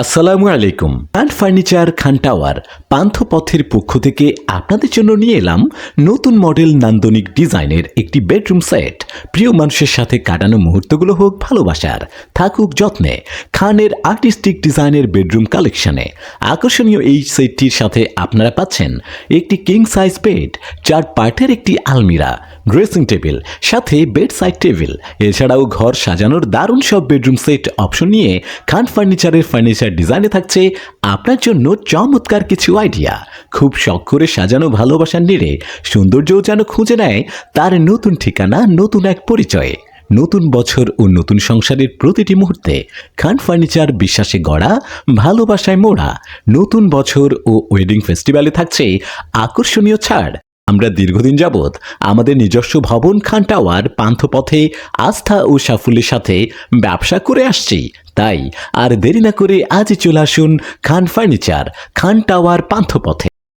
আসসালামু আলাইকুম। খান ফার্নিচার খান টাওয়ার পান্থপথের পক্ষ থেকে আপনাদের জন্য নিয়ে এলাম নতুন মডেল নান্দনিক ডিজাইনের একটি বেডরুম সেট। প্রিয় মানুষের সাথে কাটানো মুহূর্তগুলো হোক ভালোবাসার, থাকুক যত্নে। খানের আর্টিস্টিক ডিজাইনের বেডরুম কালেকশনে আকর্ষণীয় এই সেটটির সাথে আপনারা পাচ্ছেন একটি কিং সাইজ বেড, 4 পার্টের একটি আলমিরা, ড্রেসিং টেবিল, সাথে বেড সাইড টেবিল। এছাড়াও ঘর সাজানোর দারুণ সব বেডরুম সেট অপশন নিয়ে খান ফার্নিচারের ফার্নিচার ডিজাইনে থাকছে আপনার জন্য চমৎকার কিছু আইডিয়া। খুব শখ করে সাজানো ভালোবাসার নিড়ে সৌন্দর্যও যেন খুঁজে নেয় তার নতুন ঠিকানা, নতুন এক পরিচয়ে। নতুন বছর ও নতুন সংসারের প্রতিটি মুহূর্তে খান ফার্নিচার বিশ্বাসে গড়া, ভালোবাসায় মোড়া। নতুন বছর ও ওয়েডিং ফেস্টিভ্যালে থাকছে আকর্ষণীয় ছাড়। আমরা দীর্ঘদিন যাবৎ আমাদের নিজস্ব ভবন খান টাওয়ার পান্থপথে আস্থা ও সাফল্যের সাথে ব্যবসা করে আসছি। তাই আর দেরি না করে আজই চলে আসুন খান ফার্নিচার খান টাওয়ার পান্থপথে।